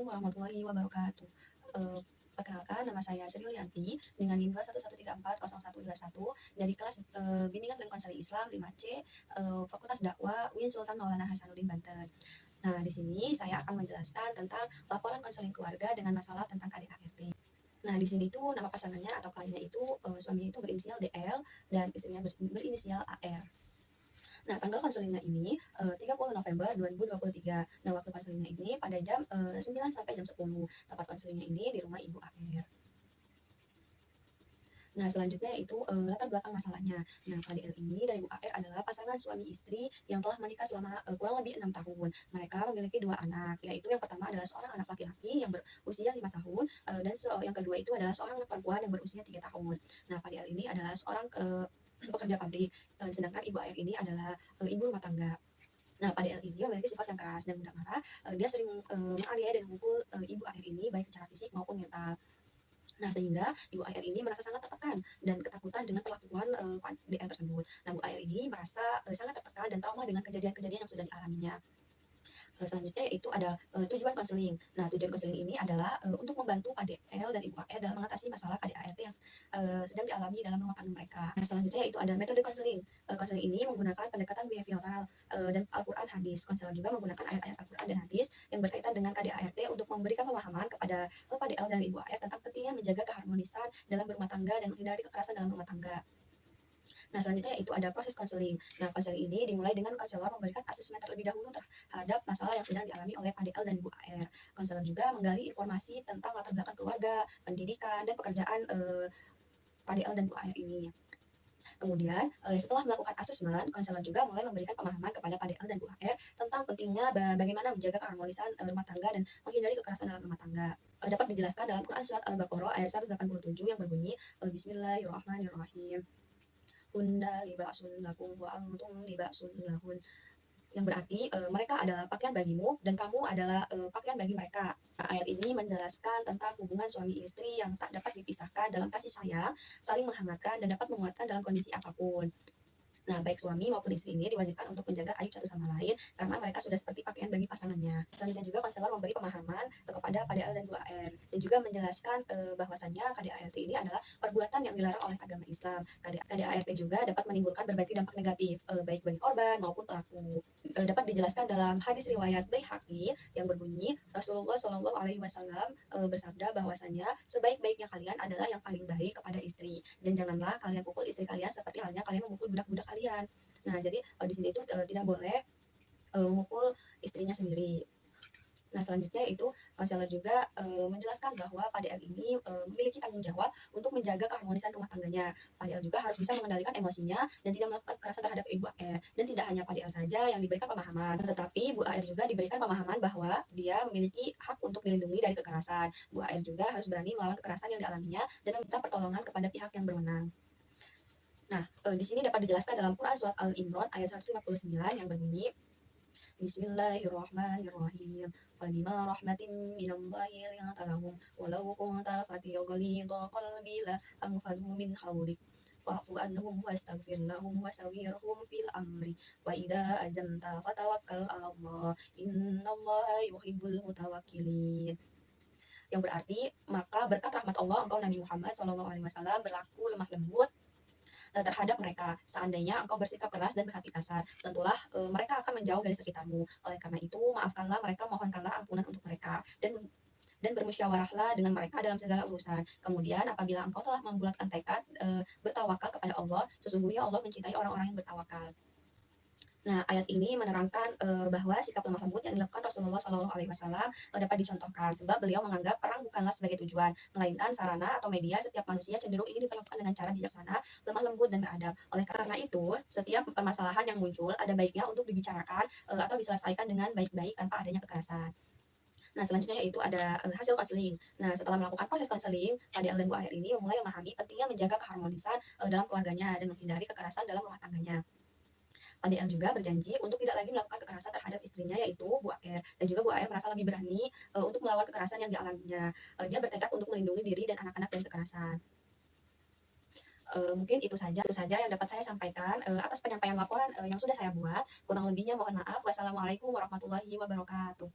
Assalamualaikum warahmatullahi wabarakatuh. Perkenalkan, nama saya Sri Yulianti dengan NIM 211340121 dari kelas Bimbingan dan Konseling Islam 5C, Fakultas Dakwah UIN Sultan Maulana Hasanuddin Banten. Nah, di sini saya akan menjelaskan tentang laporan konseling keluarga dengan masalah tentang KDART. Nah, di sini tuh nama pasangannya atau kliennya itu suaminya itu berinisial DL dan istrinya berinisial AR. Nah, tanggal konselingnya ini 30 November 2023. Nah, waktu konselingnya ini pada jam 9 sampai jam 10. Tempat konselingnya ini di rumah Ibu AR. Nah, selanjutnya itu latar belakang masalahnya. Nah, KDL ini dan Ibu AR adalah pasangan suami istri yang telah menikah selama kurang lebih 6 tahun. Mereka memiliki 2 anak, yaitu yang pertama adalah seorang anak laki-laki yang berusia 5 tahun, dan yang kedua itu adalah seorang anak perempuan yang berusia 3 tahun. Nah, KDL ini adalah seorang pekerja pabrik, sedangkan Ibu AR ini adalah ibu rumah tangga. Nah, Pak DL ini memiliki sifat yang keras dan mudah marah. Dia sering menganiaya dan memukul Ibu AR ini baik secara fisik maupun mental. Nah, sehingga Ibu AR ini merasa sangat tertekan dan ketakutan dengan perlakuan Pak DL tersebut. Nah, Bu AR ini merasa sangat tertekan dan trauma dengan kejadian-kejadian yang sudah dialaminya. Selanjutnya yaitu ada tujuan konseling. Nah, tujuan konseling ini adalah untuk membantu KDL dan Ibu AR dalam mengatasi masalah KDART yang sedang dialami dalam rumah tangga mereka. Nah, selanjutnya yaitu ada metode konseling. Konseling ini menggunakan pendekatan behavioral dan Al-Quran hadis. Konselor juga menggunakan ayat-ayat Al-Quran dan hadis yang berkaitan dengan KDART untuk memberikan pemahaman kepada KDL dan Ibu AR tentang pentingnya menjaga keharmonisan dalam berumah tangga dan menghindari kekerasan dalam rumah tangga. Nah, selanjutnya itu ada proses konseling. Nah, konseling ini dimulai dengan konselor memberikan asesmen terlebih dahulu terhadap masalah yang sedang dialami oleh PDL dan Bu AR. Konselor juga menggali informasi tentang latar belakang keluarga, pendidikan, dan pekerjaan PDL dan Bu AR ini. Kemudian, setelah melakukan asesmen, konselor juga mulai memberikan pemahaman kepada PDL dan Bu AR tentang pentingnya bagaimana menjaga keharmonisan rumah tangga dan menghindari kekerasan dalam rumah tangga. Dapat dijelaskan dalam Quran Surat Al-Baqarah ayat 187 yang berbunyi, Bismillahirrahmanirrahim. Hunna libasun lakum wa antum libasun lahun, yang berarti mereka adalah pakaian bagimu dan kamu adalah pakaian bagi mereka. Nah, ayat ini menjelaskan tentang hubungan suami istri yang tak dapat dipisahkan dalam kasih sayang, saling menghangatkan dan dapat menguatkan dalam kondisi apapun. Nah, baik suami maupun istri ini diwajibkan untuk menjaga aib satu sama lain karena mereka sudah seperti pakaian bagi pasangannya. Selanjutnya juga konselor memberi pemahaman kepada KDL dan Bu AR dan juga menjelaskan bahwasannya KDART ini adalah perbuatan yang dilarang oleh agama Islam. KDART juga dapat menimbulkan berbagai dampak negatif baik bagi korban maupun pelaku. Dapat dijelaskan dalam hadis riwayat Baihaqi yang berbunyi Rasulullah Shallallahu Alaihi Wasallam bersabda bahwasanya sebaik-baiknya kalian adalah yang paling baik kepada istri dan janganlah kalian pukul istri kalian seperti halnya kalian memukul budak-budak kalian. Nah, jadi di sini itu tidak boleh memukul istrinya sendiri. Nah, selanjutnya itu konselor juga menjelaskan bahwa PDL ini memiliki tanggung jawab untuk menjaga keharmonisan rumah tangganya. PDL juga harus bisa mengendalikan emosinya dan tidak melakukan kekerasan terhadap Ibu AR. Dan tidak hanya PDL saja yang diberikan pemahaman, tetapi Bu AR juga diberikan pemahaman bahwa dia memiliki hak untuk dilindungi dari kekerasan. Bu AR juga harus berani melawan kekerasan yang dialaminya dan meminta pertolongan kepada pihak yang berwenang. Nah, di sini dapat dijelaskan dalam Quran Surat Al-Imran ayat 159 yang berbunyi, Bismillahirrahmanirrahim. Fabima rahmatin minallahi linta lahum walau kunta fadhiyan ghalidha qalbi la anfadhu min hawlik fa'fu anhum wastaghfir lahum wasawwirhum fil amri wa idza ajamta fatawakkal 'ala Allah innallaha yuhibbul mutawakkilin. Yang berarti, maka berkat rahmat Allah engkau Nabi Muhammad SAW berlaku lemah lembut terhadap mereka. Seandainya engkau bersikap keras dan berhati kasar, tentulah mereka akan menjauh dari sekitarmu. Oleh karena itu, maafkanlah mereka, mohonkanlah ampunan untuk mereka, dan bermusyawarahlah dengan mereka dalam segala urusan. Kemudian apabila engkau telah membulatkan tekad bertawakal kepada Allah, sesungguhnya Allah mencintai orang-orang yang bertawakal. Nah, ayat ini menerangkan bahwa sikap lemah lembut yang dilakukan Rasulullah SAW dapat dicontohkan sebab beliau menganggap perang bukanlah sebagai tujuan, melainkan sarana atau media. Setiap manusia cenderung ingin diperlakukan dengan cara bijaksana, lemah lembut, dan beradab. Oleh karena itu, setiap permasalahan yang muncul ada baiknya untuk dibicarakan atau diselesaikan dengan baik-baik tanpa adanya kekerasan. Nah, selanjutnya yaitu ada hasil konseling. Nah, setelah melakukan proses konseling, KDL dan Bu AR ini mulai memahami pentingnya menjaga keharmonisan dalam keluarganya dan menghindari kekerasan dalam rumah tangganya. PDL juga berjanji untuk tidak lagi melakukan kekerasan terhadap istrinya yaitu Bu AR, dan juga Bu AR merasa lebih berani untuk melawan kekerasan yang dialaminya. Dia bertekad untuk melindungi diri dan anak-anak dari kekerasan. Mungkin itu saja yang dapat saya sampaikan atas penyampaian laporan yang sudah saya buat. Kurang lebihnya mohon maaf. Wassalamualaikum warahmatullahi wabarakatuh.